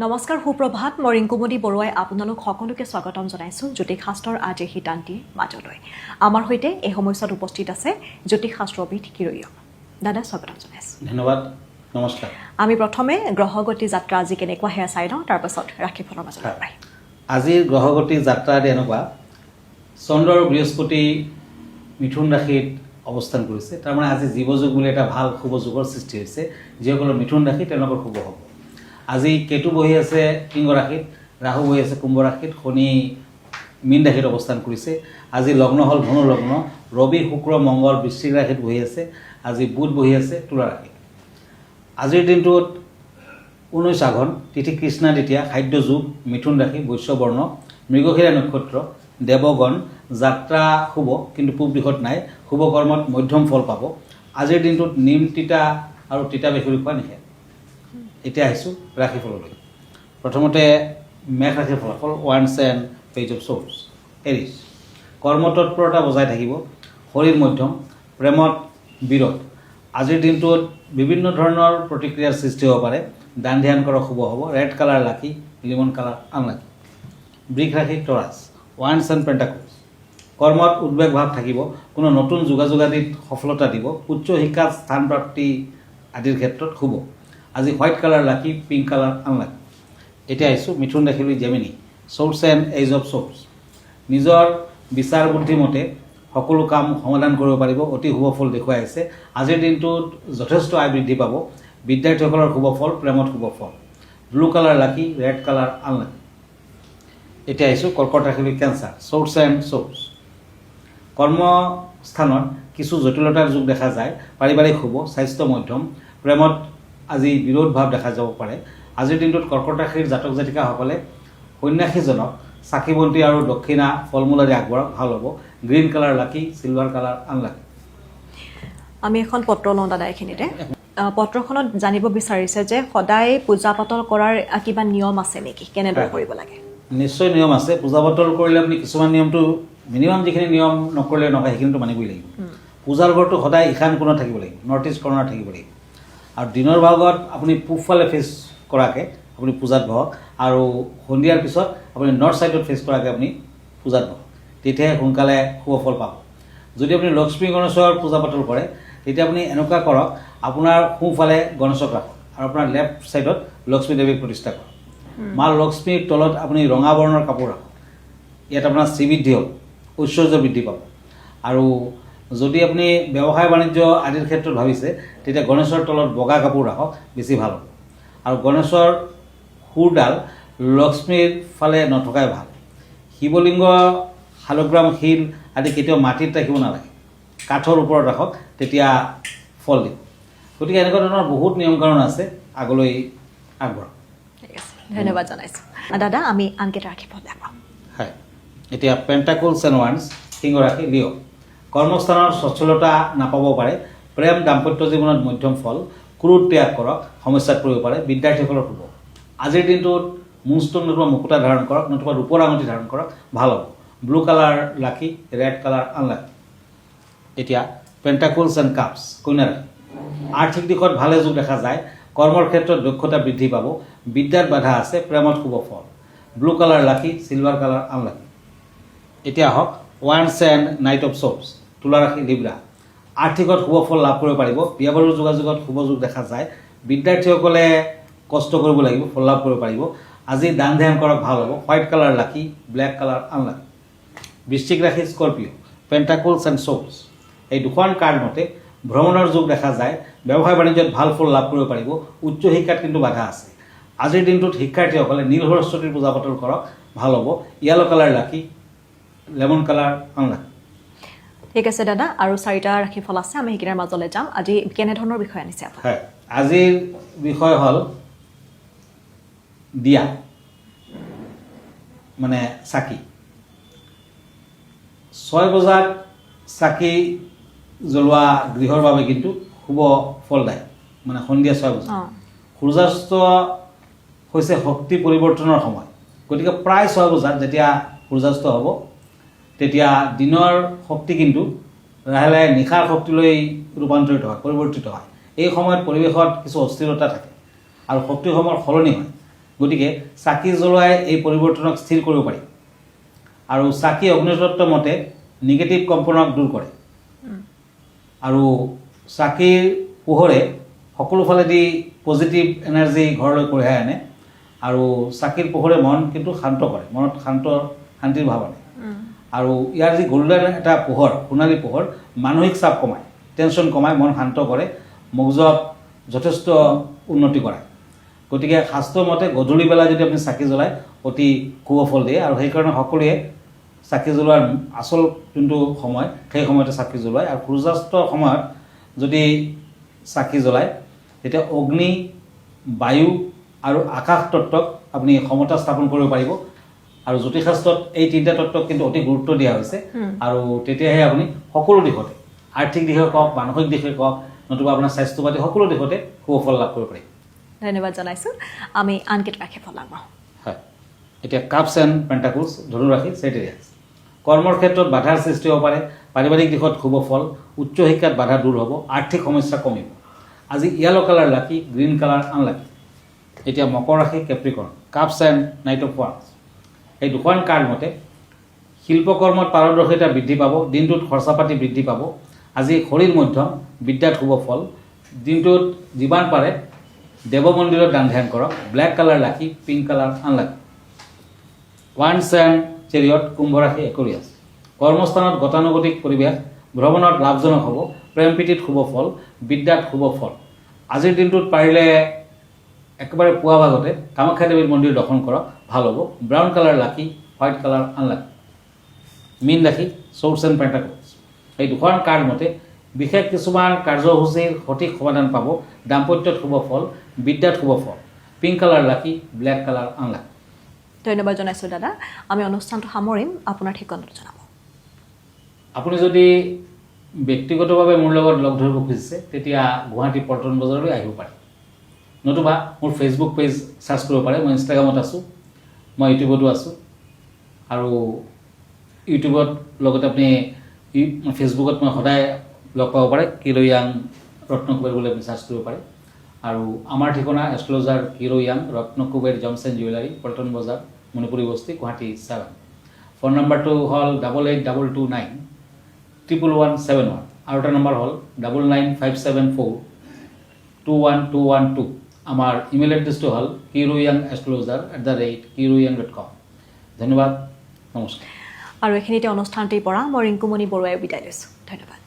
নমস্কাৰ সুপ্ৰভাত মই ৰিংকুমণি বৰুৱাই আপোনালোক সকলোকে স্বাগতম জনাইছোঁ জ্যোতিষশাস্ত্ৰৰ আজিৰ শিতান্তিৰ মাজলৈ আমাৰ সৈতে এই সময়ছোৱাত উপস্থিত আছে জ্যোতিষশাস্ত্ৰবিদ কিৰয়ীয় দাদা স্বাগতম জনাইছোঁ ধন্যবাদ নমস্কাৰ আমি প্ৰথমে গ্ৰহগতি যাত্ৰা আজি কেনেকুৱা সেয়া চাই লওঁ তাৰপাছত ৰাশিফলৰ মাজলৈ আহিম আজিৰ গ্ৰহগতি যাত্ৰা এনেকুৱা চন্দ্ৰ আৰু বৃহস্পতি মিথুন ৰাশিত অৱস্থান কৰিছে তাৰমানে আজি জীৱযোগ বুলি এটা ভাল শুভ যোগৰ সৃষ্টি হৈছে যিসকলৰ মিথুন ৰাশি তেওঁলোকৰ শুভ হ'ব আজি কেতু বহি আছে সিংহ ৰাশিত ৰাহু বহি আছে কুম্ভ ৰাশিত শনি মীন ৰাশিত অৱস্থান কৰিছে আজি লগ্ন হ'ল ধনু লগ্ন ৰবি শুক্ৰ মংগল বৃশ্চিক ৰাশিত বহি আছে আজি বুধ বহি আছে তুলা ৰাশিত আজিৰ দিনটোত 19 আঘোণ তিথি কৃষ্ণা দ্বিতীয়া খাদ্য যোগ মিথুন ৰাশি বৈশ্য বৰ্ণ মৃগশিৰা নক্ষত্ৰ দেৱগণ যাত্ৰা শুভ কিন্তু পূব দিশত নাই শুভ কৰ্মত মধ্যম ফল পাব আজিৰ দিনটোত নিম তিতা আৰু তিতা বেখুৰী খোৱা নিষেধ এতিয়া আহিছোঁ ৰাশিফললৈ প্ৰথমতে মেঘ ৰাশিৰ ফলাফল ওৱান্স and page of swords Aries কৰ্মতৎপৰতা বজাই থাকিব শৰীৰ মধ্যম প্ৰেমত বিৰোধ আজিৰ দিনটোত বিভিন্ন ধৰণৰ প্ৰতিক্ৰিয়াৰ সৃষ্টি হ'ব পাৰে দান ধ্যান কৰা শুভ হ'ব ৰেড কালাৰ লাকি লিমন কালাৰ আনলাকি বৃষ ৰাশি টৰাছ ওৱান্স এণ্ড পেণ্টাকলছ কৰ্মত উদ্বেগ ভাৱ থাকিব কোনো নতুন যোগাযোগ আদিত সফলতা দিব উচ্চ শিক্ষাত স্থান প্ৰাপ্তি আদিৰ ক্ষেত্ৰত শুভ আজি white colour lucky pink colour unlucky এতিয়া আহিছোঁ মিথুন ৰাশিলৈ জেমিনি সোৰ্ছ এণ্ড এজ অফ সোৰ্ছ নিজৰ বিচাৰ বুদ্ধিমতে সকলো কাম সমাধান কৰিব পাৰিব অতি শুভ ফল দেখুৱাই আছে আজিৰ দিনটোত যথেষ্ট আয় বৃদ্ধি পাব বিদ্যাৰ্থীসকলৰ শুভ ফল প্ৰেমত শুভ ফল ব্লু কালাৰ লাকি ৰেড কালাৰ আনলাকি এতিয়া আহিছোঁ কৰ্কট ৰাশিলৈ কেঞ্চাৰ সোৰ্ছ এণ্ড সোৰ্ছ কৰ্মস্থানত কিছু জটিলতাৰ যুগ দেখা যায় পাৰিবাৰিক শুভ স্বাস্থ্য মধ্যম প্ৰেমত আজি বিৰোধ ভাৱ দেখা যাব পাৰে আজিৰ দিনটোত কৰ্কট ৰাশিৰ জাতক জাতিকাসকলে সন্যাসীজনক চাকি বন্তি আৰু দক্ষিণা ফল মূল আদি আগবঢ়াওক ভাল হ'ব গ্ৰীণ কালাৰ লাকি চিলভাৰ কালাৰ আনলাকি আমি এখন পত্ৰ লওঁ দাদা এইখিনিতে পত্ৰখনত জানিব বিচাৰিছে যে সদায় পূজা পাতল কৰাৰ কিবা নিয়ম আছে নেকি কেনেদৰে কৰিব লাগে নিশ্চয় নিয়ম আছে পূজা পাতল কৰিলে আপুনি কিছুমান নিয়মটো মিনিমাম যিখিনি নিয়ম নকৰিলে নহয় সেইখিনিতো মানিবই লাগিব পূজাৰ ঘৰটো সদায় ঈশান কোণত থাকিব লাগিব নৰ্থ ইষ্ট কৰ্ণাৰত থাকিব লাগিব আৰু দিনৰ ভাগত আপুনি পূবফালে ফেচ কৰাকৈ আপুনি পূজাত বহক আৰু সন্ধিয়াৰ পিছত আপুনি নৰ্থ ছাইডত ফেচ কৰাকৈ আপুনি পূজাত বহক তেতিয়াহে সোনকালে শুভ ফল পাব যদি আপুনি লক্ষ্মী গণেশৰ পূজা পাতল কৰে তেতিয়া আপুনি এনেকুৱা কৰক আপোনাৰ সোঁফালে গণেশক ৰাখক আৰু আপোনাৰ লেফ্ট ছাইডত লক্ষ্মী দেৱীক প্ৰতিষ্ঠা কৰক মা লক্ষ্মীৰ তলত আপুনি ৰঙা বৰ্ণৰ কাপোৰ ৰাখক ইয়াত আপোনাৰ শ্ৰীবৃদ্ধি হ'ব ঐশ্বৰ্য বৃদ্ধি পাব আৰু যদি আপুনি ব্যৱসায় বাণিজ্য আদিৰ ক্ষেত্ৰত ভাবিছে তেতিয়া গণেশৰ তলত বগা কাপোৰ ৰাখক বেছি ভাল হ'ব আৰু গণেশৰ সুৰডাল লক্ষ্মীৰ ফালে নথকাই ভাল শিৱলিংগ শালগ্ৰাম শিল আদি কেতিয়াও মাটিত ৰাখিব নালাগে কাঠৰ ওপৰত ৰাখক তেতিয়া ফল দিব গতিকে এনেকুৱা ধৰণৰ বহুত নিয়ম কানুন আছে আগলৈ আগবঢ়াওক ঠিক আছে ধন্যবাদ জনাইছোঁ দাদা আমি আনকেইটা ৰাশিফল দেখাওঁ হয় এতিয়া পেণ্টাকলছ এণ্ড ওৱান্স সিংহ ৰাশি লিঅ' কৰ্মস্থানৰ সচ্ছলতা নাপাব পাৰে প্ৰেম দাম্পত্য জীৱনত মধ্যম ফল ক্ৰোধ ত্যাগ কৰক সমস্যাত পৰিব পাৰে বিদ্যাৰ্থীসকলৰ শুভ আজিৰ দিনটোত মুষ্টন নতুবা মুকুতা ধাৰণ কৰক নতুবা ৰূপৰ আঙুঠি ধাৰণ কৰক ভাল হ'ব ব্লু কালাৰ লাকি ৰেড কালাৰ আনলাকি এতিয়া পেণ্টাকলছ এণ্ড কাপছ কন্যা ৰাশি আৰ্থিক দিশত ভালে যোগ দেখা যায় কৰ্মৰ ক্ষেত্ৰত দক্ষতা বৃদ্ধি পাব বিদ্যাত বাধা আছে প্ৰেমত শুভ ফল ব্লু কালাৰ লাকি চিলভাৰ কালাৰ আনলাকি এতিয়া আহক ওৱান্স এণ্ড নাইট অফ সোৰ্ছ তুলা ৰাশি লিব্ৰা আৰ্থিকত শুভ ফল লাভ কৰিব পাৰিব বিয়া বাৰুৰ যোগাযোগত শুভ যোগ দেখা যায় বিদ্যাৰ্থীসকলে কষ্ট কৰিব লাগিব ফল লাভ কৰিব পাৰিব আজি দান ধ্যান কৰক ভাল হ'ব হোৱাইট কালাৰ লাকি ব্লেক কালাৰ আনলাকি বৃশ্চিক ৰাশি স্কৰ্পিঅ' পেণ্টাকলছ এণ্ড সোৰ্ছ এই দুখন কাৰ্ড মতে ভ্ৰমণৰ যোগ দেখা যায় ব্যৱসায় বাণিজ্যত ভাল ফল লাভ কৰিব পাৰিব উচ্চ শিক্ষাত কিন্তু বাধা আছে আজিৰ দিনটোত শিক্ষাৰ্থীসকলে নীল সৰস্বতীৰ পূজা পাতল কৰক ভাল হ'ব য়েল' কালাৰ লাকি লেমন কালাৰ আনলাকি ঠিক আছে দাদা আৰু চাৰিটা ৰাশিফল আছে আমি সেইকেইটাৰ মাজলৈ যাম আজি কেনেধৰণৰ বিষয় আনিছে আপুনি হয় আজিৰ বিষয় হ'ল দিয়া মানে চাকি 6 বজাত চাকি জ্বলোৱা গৃহৰ বাবে কিন্তু শুভ ফলদায়ক মানে সন্ধিয়া 6 বজাত সূৰ্যাস্ত হৈছে শক্তি পৰিৱৰ্তনৰ সময় গতিকে প্ৰায় 6 বজাত যেতিয়া সূৰ্যাস্ত হ'ব তেতিয়া দিনৰ শক্তি কিন্তু লাহে লাহে নিশাৰ শক্তিলৈ ৰূপান্তৰিত হয় পৰিৱৰ্তিত হয় এই সময়ত পৰিৱেশত কিছু অস্থিৰতা থাকে আৰু শক্তিসমূহৰ সলনি হয় গতিকে চাকি জ্বলোৱাই এই পৰিৱৰ্তনক স্থিৰ কৰিব পাৰি আৰু চাকি অগ্নিতত্ত্ব মতে নিগেটিভ কম্পনক দূৰ কৰে আৰু চাকিৰ পোহৰে সকলো ফালেদি পজিটিভ এনাৰ্জি ঘৰলৈ কঢ়িয়াই আনে আৰু চাকিৰ পোহৰে মন কিন্তু শান্ত কৰে, মনত শান্তিৰ ভাৱ আনে আৰু ইয়াৰ যি গল্ডেন এটা পোহৰ, সোণালী পোহৰ মানসিক চাপ কমায়, টেনশ্যন কমায়, মন শান্ত কৰে, মগজুত যথেষ্ট উন্নতি কৰায়। গতিকে শাস্ত্ৰৰ মতে গধূলি বেলা যদি আপুনি চাকি জ্বলায় অতি শুভ ফল দিয়ে আৰু সেইকাৰণে সকলোৱে চাকি জ্বলোৱাৰ আচল যোনটো সময় সেই সময়তে চাকি জ্বলায় আৰু সূৰ্যাস্তৰ সময়ত যদি চাকি জ্বলায় তেতিয়া অগ্নি, বায়ু আৰু আকাশ তত্ত্বক আপুনি সমতা স্থাপন কৰিব পাৰিব আৰু জ্যোতিষশাস্ত্ৰত এই তিনিটা তত্ত্বক কিন্তু অতি গুৰুত্ব দিয়া হৈছে আৰু তেতিয়াহে আপুনি সকলো দিশতে আৰ্থিক দিশে কওক, মানসিক দিশে কওক, নতুবা আপোনাৰ স্বাস্থ্য পাতি সকলো দিশতে শুভ ফল লাভ কৰিব পাৰিব। ধন্যবাদ জনাইছোঁ। আমি আন কেইটা ৰাশিফল আগবঢ়াওঁ। হয়, এতিয়া কাপছ এণ্ড পেণ্টাকুলছ, ধনু ৰাশি, চেজিটেৰিয়াছ। কৰ্মৰ ক্ষেত্ৰত বাধাৰ সৃষ্টি হ'ব পাৰে, পাৰিবাৰিক দিশত শুভ ফল, উচ্চ শিক্ষাত বাধা দূৰ হ'ব, আৰ্থিক সমস্যা কমিব। আজি yellow colour lucky, green colour unlucky. এতিয়া মকৰ ৰাশি, Capricorn, cups and knight of ওৱান্স। এই দুখন কাৰ্ড মতে শিল্পকৰ্মত পাৰদৰ্শিতা বৃদ্ধি পাব, দিনটোত খৰচা পাতি বৃদ্ধি পাব। আজি শৰীৰ মধ্যম, বিদ্যাত শুভ ফল, দিনটোত যিমান পাৰে দেৱ মন্দিৰত দান ধ্যান কৰক। Black colour lucky, pink colour unlucky. ওৱান্স এণ্ড চেৰিয়ট, কুম্ভ ৰাশি, একুৰিয়াছ। কৰ্মস্থানত গতানুগতিক পৰিৱেশ, ভ্ৰমণত লাভজনক হ'ব, প্ৰেম প্ৰীতিত শুভ ফল, বিদ্যাত শুভ ফল। আজিৰ দিনটোত পাৰিলে একেবাৰে পুৱা ভাগতে কামাখ্যা দেৱীৰ মন্দিৰ দৰ্শন কৰক, ভাল হ'ব। ব্ৰাউন কালাৰ লাকি, হোৱাইট কালাৰ আনলাকি। মীন ৰাশি, চ'ৰ্চ এণ্ড পেণ্টাকলছ। এই দুখন কাৰ্ড মতে বিশেষ কিছুমান কাৰ্যসূচীৰ সঠিক সমাধান পাব, দাম্পত্যত শুভ ফল, বিদ্যাত শুভ ফল। পিংক কালাৰ লাকি, ব্লেক কালাৰ আনলাকি। ধন্যবাদ জনাইছোঁ দাদা। আমি অনুষ্ঠানটো সামৰিম, আপোনাৰ ঠিকনাটো জনাব। আপুনি যদি ব্যক্তিগতভাৱে মোৰ লগত লগ ধৰিব খুজিছে তেতিয়া গুৱাহাটী পল্টন বজাৰলৈ আহিব পাৰে, নতুবা মোৰ ফেচবুক পেজ চাৰ্চ কৰিব পাৰে। মই ইনষ্টাগ্ৰামত আছোঁ, মই ইউটিউবতো আছোঁ আৰু ইউটিউবত লগতে আপুনি ফেচবুকত মই সদায় লগ পাব পাৰে, কিৰো য়াং ৰত্নকুবেৰ বুলি আপুনি চাৰ্চ কৰিব পাৰে। আৰু আমাৰ ঠিকনা এষ্ট্ৰলজাৰ কিৰো য়াং Ratnakuber gems and jewellery, Paltan Bazar, Manipuri বস্তি, গুৱাহাটী 7। ফোন নম্বৰটো হ'ল 8822911171 আৰু এটা নম্বৰ হ'ল 9957421212। আমাৰ ইমেইল এড্ৰেছটো হ'ল kiroyangastrologer@kiroyang.com। ধন্যবাদ, নমস্কাৰ। আৰু এইখিনিতে অনুষ্ঠানটিৰ পৰা মই ৰিংকুমণি বৰুৱাই বিদায় লৈছোঁ। ধন্যবাদ।